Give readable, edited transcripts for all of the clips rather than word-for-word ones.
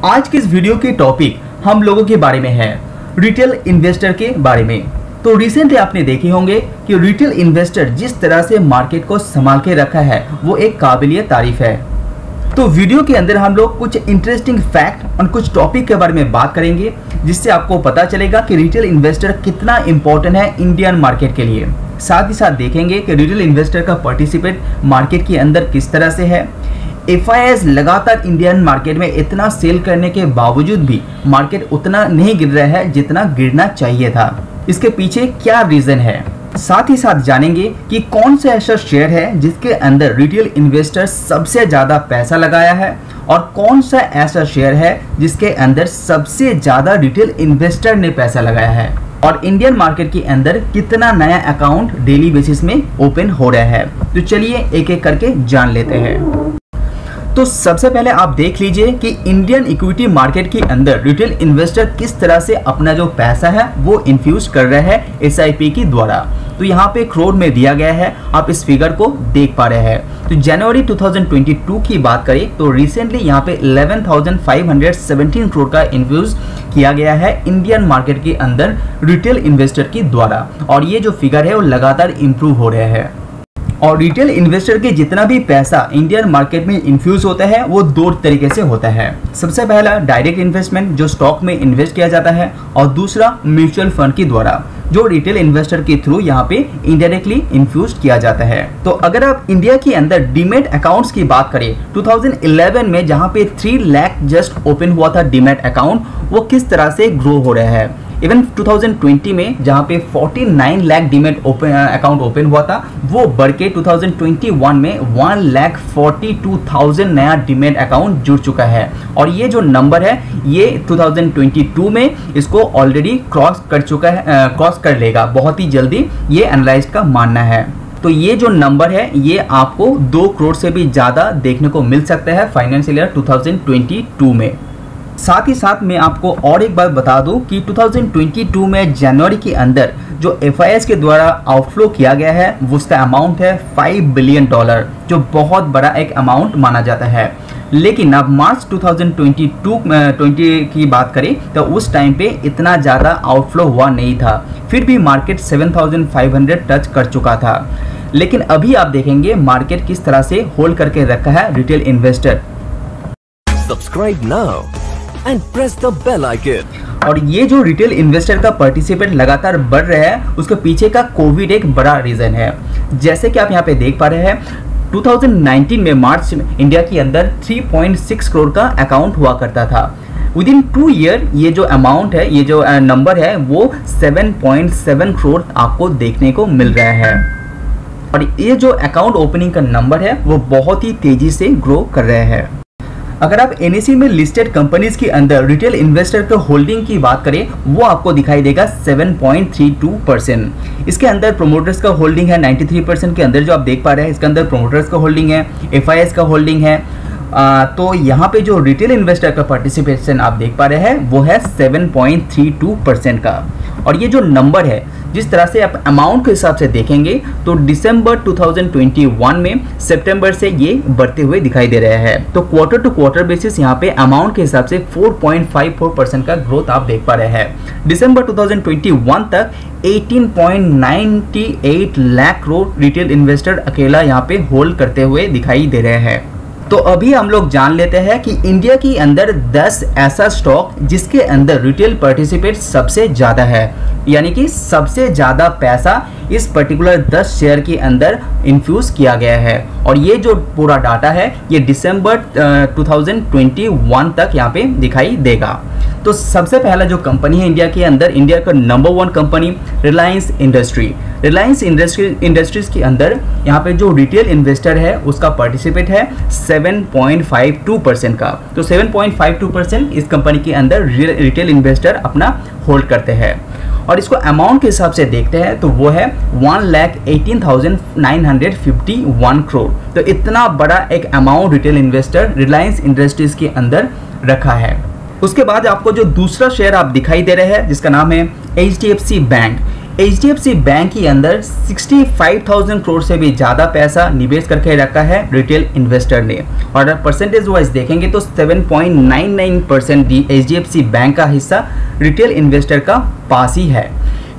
आज की इस वीडियो की टॉपिक हम लोगों के बारे में है, रिटेल इन्वेस्टर के बारे में। तो रिसेंटली आपने देखे होंगे कि रिटेल इन्वेस्टर जिस तरह से मार्केट को संभाल के रखा है वो एक काबिलिए तारीफ है। तो वीडियो के अंदर हम लोग कुछ इंटरेस्टिंग फैक्ट और कुछ टॉपिक के बारे में बात करेंगे, जिससे आपको पता चलेगा कि रिटेल इन्वेस्टर कितना इंपॉर्टेंट है इंडियन मार्केट के लिए। साथ ही साथ देखेंगे कि रिटेल इन्वेस्टर का पार्टिसिपेट मार्केट के अंदर किस तरह से है। FIIs लगातार इंडियन मार्केट में इतना सेल करने के बावजूद भी मार्केट उतना नहीं गिर रहा है जितना गिरना चाहिए था। इसके पीछे क्या रीजन है, साथ ही साथ जानेंगे कि कौन सा ऐसा शेयर है जिसके अंदर रिटेल इन्वेस्टर सबसे ज्यादा पैसा लगाया है और कौन सा ऐसा शेयर है जिसके अंदर सबसे ज्यादा रिटेल इन्वेस्टर ने पैसा लगाया है, और इंडियन मार्केट के अंदर कितना नया अकाउंट डेली बेसिस में ओपन हो रहा है। तो चलिए एक एक करके जान लेते हैं। तो सबसे पहले आप देख लीजिए कि इंडियन इक्विटी मार्केट के अंदर रिटेल इन्वेस्टर किस तरह से अपना जो पैसा है वो इन्फ्यूज कर रहे हैं SIP के द्वारा। तो यहाँ पे करोड़ में दिया गया है, आप इस फिगर को देख पा रहे हैं। तो जनवरी 2022 की बात करें तो रिसेंटली यहाँ पे 11,517 करोड़ का इन्फ्यूज किया गया है इंडियन मार्केट के अंदर रिटेल इन्वेस्टर के द्वारा, और ये जो फिगर है वो लगातार इम्प्रूव हो रहा है। और रिटेल इन्वेस्टर के जितना भी पैसा इंडियन मार्केट में इन्फ्यूज होता है वो दो तरीके से होता है। सबसे पहला डायरेक्ट इन्वेस्टमेंट जो स्टॉक में इन्वेस्ट किया जाता है, और दूसरा म्यूचुअल फंड के द्वारा जो रिटेल इन्वेस्टर के थ्रू यहाँ पे इनडायरेक्टली इन्फ्यूज किया जाता है। तो अगर आप इंडिया के अंदर डीमैट अकाउंट्स की बात करें, 2011 में जहाँ पे 3 लाख जस्ट ओपन हुआ था डीमैट अकाउंट, वो किस तरह से ग्रो हो रहा है। इवन 2020 में जहाँ पे 49 लाख डीमैट अकाउंट ओपन हुआ था, वो बढ़ के 2021 में 1,42,000 नया डीमैट अकाउंट जुड़ चुका है। और ये जो नंबर है ये 2022 में इसको ऑलरेडी क्रॉस कर चुका है, क्रॉस कर लेगा बहुत ही जल्दी, ये एनालिस्ट का मानना है। तो ये जो नंबर है ये आपको 2 करोड़ से भी ज़्यादा देखने को मिल सकता है फाइनेंशियल ईयर 2022 में। साथ ही साथ मैं आपको और एक बात बता दूं कि 2022 में जनवरी के अंदर जो FIIs के द्वारा आउटफ्लो किया गया है उसका अमाउंट है $5 बिलियन, जो बहुत बड़ा एक अमाउंट माना जाता है। लेकिन अब मार्च 2020 की बात करें तो उस टाइम पे इतना ज़्यादा आउटफ्लो हुआ नहीं था, फिर भी मार्केट 7,500 टच कर चुका था। लेकिन अभी आप देखेंगे मार्केट किस तरह से होल्ड करके रखा है retail investor. Subscribe now and press the bell icon. और ये जो रिटेल इन्वेस्टर का पार्टिसिपेट लगातार बढ़ रहा है उसके पीछे का कोविड एक बड़ा रीजन है। जैसे कि आप यहाँ पे देख पा रहे हैं 2019 में मार्च में इंडिया के अंदर 3.6 करोड़ का अकाउंट हुआ करता था। विद इन 2 ईयर ये जो अमाउंट है, ये जो नंबर है वो 7.7 करोड़ आपको देखने को मिल रहा है। और ये जो अकाउंट ओपनिंग का नंबर है वो बहुत ही तेजी से ग्रो कर रहे हैं। अगर आप NSE में लिस्टेड कंपनीज के अंदर रिटेल इन्वेस्टर का होल्डिंग की बात करें वो आपको दिखाई देगा 7.32%। इसके अंदर प्रोमोटर्स का होल्डिंग है 93% के अंदर, जो आप देख पा रहे हैं इसके अंदर प्रोमोटर्स का होल्डिंग है, FIIs का होल्डिंग है। तो यहाँ पे जो रिटेल इन्वेस्टर का पार्टिसिपेशन आप देख पा रहे हैं वो है 7.32% का। और ये जो नंबर है जिस तरह से आप अमाउंट के हिसाब से देखेंगे तो दिसंबर 2021 में सितंबर से ये बढ़ते हुए दिखाई दे रहे हैं। तो क्वार्टर टू क्वार्टर बेसिस यहाँ पे अमाउंट के हिसाब से 4.54% का ग्रोथ आप देख पा रहे हैं। दिसंबर 2021 तक 18.98 लाख करोड़ रिटेल इन्वेस्टर अकेला यहाँ पे होल्ड करते हुए दिखाई दे रहे हैं। तो अभी हम लोग जान लेते हैं कि इंडिया के अंदर 10 ऐसा स्टॉक जिसके अंदर रिटेल पार्टिसिपेट सबसे ज़्यादा है, यानी कि सबसे ज़्यादा पैसा इस पर्टिकुलर 10 शेयर के अंदर इन्फ्यूज किया गया है। और ये जो पूरा डाटा है ये दिसंबर 2021 तक यहाँ पे दिखाई देगा। तो सबसे पहला जो कंपनी है इंडिया के अंदर, इंडिया का number 1 company Reliance industry. Reliance industries के अंदर यहाँ पे जो रिटेल इन्वेस्टर है उसका पार्टिसिपेट है 7.52% का। तो 7.52% इस कंपनी के अंदर रिटेल इन्वेस्टर अपना होल्ड करते हैं। और इसको अमाउंट के हिसाब से देखते हैं तो वो है 1,18,951 करोड़। तो इतना बड़ा एक amount retail investor Reliance industries के अंदर रखा है। उसके बाद आपको जो दूसरा शेयर आप दिखाई दे रहे हैं जिसका नाम है HDFC बैंक। HDFC बैंक के अंदर 65,000 करोड़ से भी ज़्यादा पैसा निवेश करके रखा है रिटेल इन्वेस्टर ने। और परसेंटेज वाइज देखेंगे तो 7.99% HDFC बैंक का हिस्सा रिटेल इन्वेस्टर का पास ही है।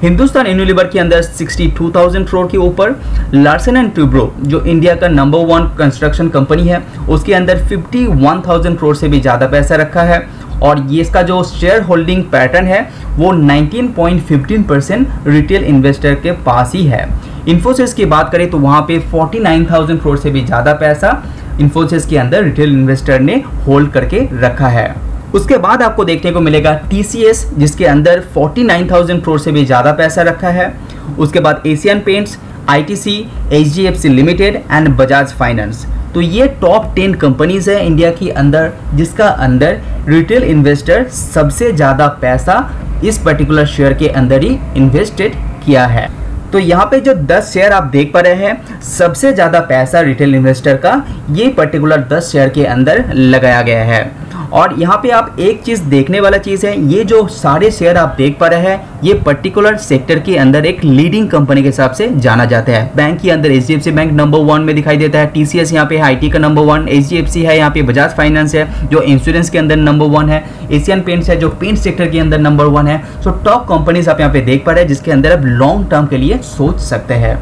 हिंदुस्तान यूनिलीवर के अंदर 62,000 करोड़ के ऊपर, लार्सन एंड टुब्रो जो इंडिया का नंबर 1 कंस्ट्रक्शन कंपनी है उसके अंदर 51,000 करोड़ से भी ज़्यादा पैसा रखा है। और ये इसका जो शेयर होल्डिंग पैटर्न है वो 19.15% रिटेल इन्वेस्टर के पास ही है। इन्फोसिस की बात करें तो वहाँ पे 49,000 करोड़ से भी ज़्यादा पैसा इन्फोसिस के अंदर रिटेल इन्वेस्टर ने होल्ड करके रखा है। उसके बाद आपको देखने को मिलेगा TCS जिसके अंदर 49,000 करोड़ से भी ज़्यादा पैसा रखा है। उसके बाद Asian paints, ITC, HDFC limited and Bajaj finance. तो ये टॉप 10 कंपनीज है इंडिया के अंदर जिसका अंदर रिटेल इन्वेस्टर सबसे ज़्यादा पैसा इस पर्टिकुलर शेयर के अंदर ही इन्वेस्टेड किया है। तो यहाँ पे जो 10 शेयर आप देख पा रहे हैं सबसे ज़्यादा पैसा रिटेल इन्वेस्टर का ये पर्टिकुलर 10 शेयर के अंदर लगाया गया है। और यहाँ पे आप एक चीज़ देखने वाला चीज़ है, ये जो सारे शेयर आप देख पा रहे हैं ये पर्टिकुलर सेक्टर के अंदर एक लीडिंग कंपनी के हिसाब से जाना जाता है। बैंक के अंदर HDFC बैंक नंबर 1 में दिखाई देता है, TCS यहाँ पे है IT का नंबर 1, HDFC है यहाँ पे बजाज फाइनेंस है जो इंश्योरेंस के अंदर नंबर 1 है, एशियन पेंट्स है जो पेंट सेक्टर के अंदर नंबर 1 है। सो टॉप कंपनीज आप यहाँ पे देख पा रहे हैं जिसके अंदर आप लॉन्ग टर्म के लिए सोच सकते हैं।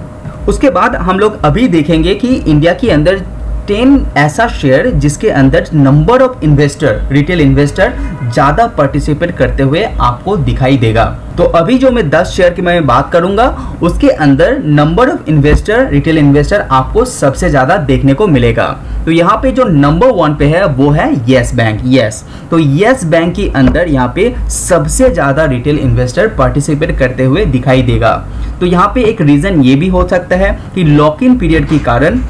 उसके बाद हम लोग अभी देखेंगे कि इंडिया के अंदर 10 ऐसा शेयर जिसके अंदर number of investor retail investor ज़्यादा पार्टिसिपेट करते हुए आपको दिखाई देगा। तो अभी जो मैं 10 शेयर की मैं बात करूंगा उसके अंदर number of investor retail investor आपको सबसे ज़्यादा देखने को मिलेगा। तो यहाँ पे जो नंबर 1 पे है वो है येस बैंक। तो येस बैंक के अंदर यहाँ पे सबसे ज़्यादा रिटेल इन्वेस्टर पार्टिसिपेट करते हुए दिखाई देगा। तो यहाँ पे एक रीज़न ये भी हो सकता है कि लॉक इन पीरियड के कारण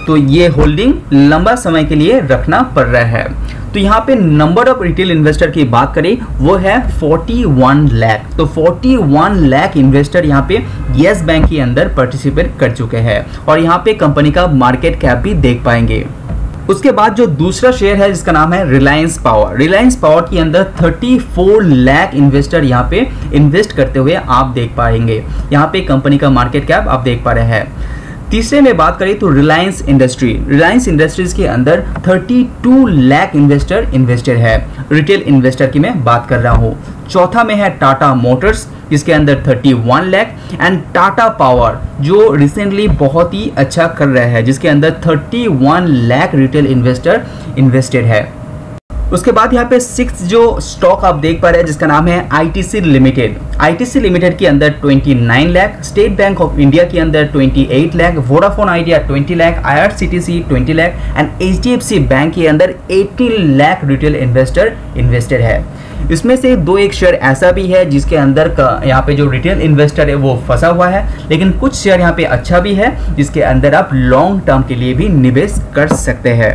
तो ये होल्डिंग लंबा समय के लिए रखना पड़ रहा है। तो यहाँ पे नंबर ऑफ रिटेल इन्वेस्टर की बात करें वो है 41 लाख। तो 41 लाख इन्वेस्टर यहाँ पे येस बैंक के अंदर पार्टिसिपेट कर चुके हैं और यहाँ पे कंपनी का मार्केट कैप भी देख पाएंगे। उसके बाद जो दूसरा शेयर है जिसका नाम है रिलायंस पावर। रिलायंस पावर के अंदर 34 लाख इन्वेस्टर यहाँ पे इन्वेस्ट करते हुए आप देख पाएंगे। यहाँ पे कंपनी का मार्केट कैप आप देख पा रहे हैं। तीसरे में बात करें तो रिलायंस इंडस्ट्रीज के अंदर 32 लाख इन्वेस्टर इन्वेस्टेड है। रिटेल इन्वेस्टर की मैं बात कर रहा हूँ। चौथा में है टाटा मोटर्स जिसके अंदर 31 लाख एंड टाटा पावर जो रिसेंटली बहुत ही अच्छा कर रहा है जिसके अंदर 31 लाख रिटेल इन्वेस्टर इन्वेस्टेड है। उसके बाद यहाँ पे 6 जो स्टॉक आप देख पा रहे हैं जिसका नाम है ITC लिमिटेड। ITC लिमिटेड के अंदर 29 lakh, state bank of India के अंदर 28 lakh, Vodafone idea 20 lakh, IRCTC 20 lakh and HDFC bank के अंदर 18 लाख रिटेल इन्वेस्टर इन्वेस्टेड है। इसमें से एक शेयर ऐसा भी है जिसके अंदर यहाँ पे जो रिटेल इन्वेस्टर है वो फंसा हुआ है, लेकिन कुछ शेयर यहाँ पे अच्छा भी है जिसके अंदर आप लॉन्ग टर्म के लिए भी निवेश कर सकते हैं।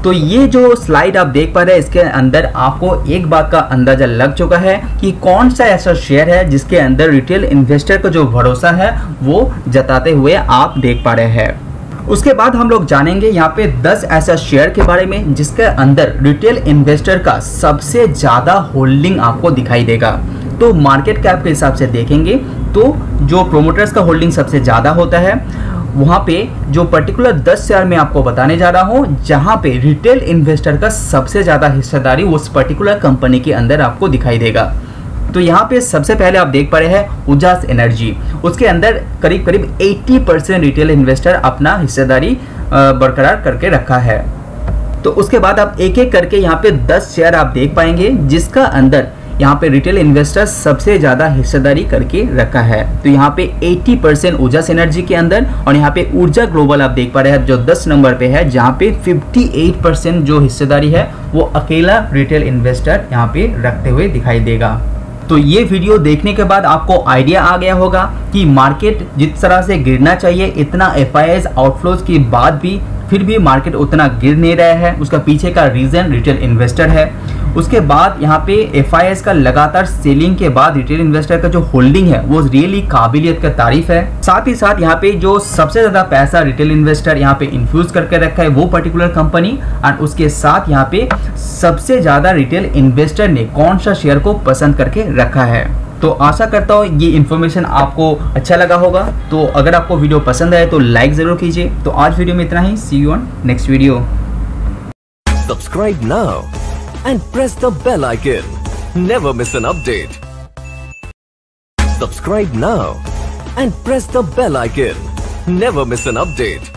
तो ये जो स्लाइड आप देख पा रहे हैं इसके अंदर आपको एक बात का अंदाजा लग चुका है कि कौन सा ऐसा शेयर है जिसके अंदर रिटेल इन्वेस्टर का जो भरोसा है वो जताते हुए आप देख पा रहे हैं। उसके बाद हम लोग जानेंगे यहाँ पे 10 ऐसा शेयर के बारे में जिसके अंदर रिटेल इन्वेस्टर का सबसे ज़्यादा होल्डिंग आपको दिखाई देगा। तो मार्केट कैप के हिसाब से देखेंगे तो जो प्रोमोटर्स का होल्डिंग सबसे ज़्यादा होता है वहाँ पे जो पर्टिकुलर 10 शेयर में आपको बताने जा रहा हूँ जहाँ पे रिटेल इन्वेस्टर का सबसे ज़्यादा हिस्सेदारी उस पर्टिकुलर कंपनी के अंदर आपको दिखाई देगा। तो यहाँ पे सबसे पहले आप देख पा रहे हैं उजास एनर्जी। उसके अंदर करीब करीब 80% रिटेल इन्वेस्टर अपना हिस्सेदारी बरकरार करके रखा है। तो उसके बाद आप एक एक करके यहाँ पे 10 शेयर आप देख पाएंगे जिसका अंदर यहाँ पे रिटेल इन्वेस्टर सबसे ज़्यादा हिस्सेदारी करके रखा है। तो यहाँ पे 80% उजास एनर्जी के अंदर और यहाँ पे ऊर्जा ग्लोबल आप देख पा रहे हैं जो 10 नंबर पे है जहाँ पे 58% जो हिस्सेदारी है वो अकेला रिटेल इन्वेस्टर यहाँ पे रखते हुए दिखाई देगा। तो ये वीडियो देखने के बाद आपको आइडिया आ गया होगा कि मार्केट जिस तरह से गिरना चाहिए इतना FIIs आउटफ्लोज के बाद भी फिर भी मार्केट उतना गिर नहीं रहा है, उसका पीछे का रीज़न रिटेल इन्वेस्टर है। उसके बाद यहाँ पे FIIs का लगातार सेलिंग के बाद रिटेल इन्वेस्टर का जो होल्डिंग है वो रियली काबिलियत का तारीफ है। साथ ही साथ यहाँ पे जो सबसे ज़्यादा पैसा रिटेल इन्वेस्टर यहाँ पे इन्फ्यूज करके रखा है वो पर्टिकुलर कंपनी, और उसके साथ यहाँ पे सबसे ज़्यादा रिटेल इन्वेस्टर ने कौन सा शेयर को पसंद करके रखा है। तो आशा करता हूँ ये इन्फॉर्मेशन आपको अच्छा लगा होगा। तो अगर आपको वीडियो पसंद आए तो लाइक जरूर कीजिए। तो आज वीडियो में इतना ही। See you on next video. Subscribe now and press the bell icon. Never miss an update. Subscribe now and press the bell icon. Never miss an update.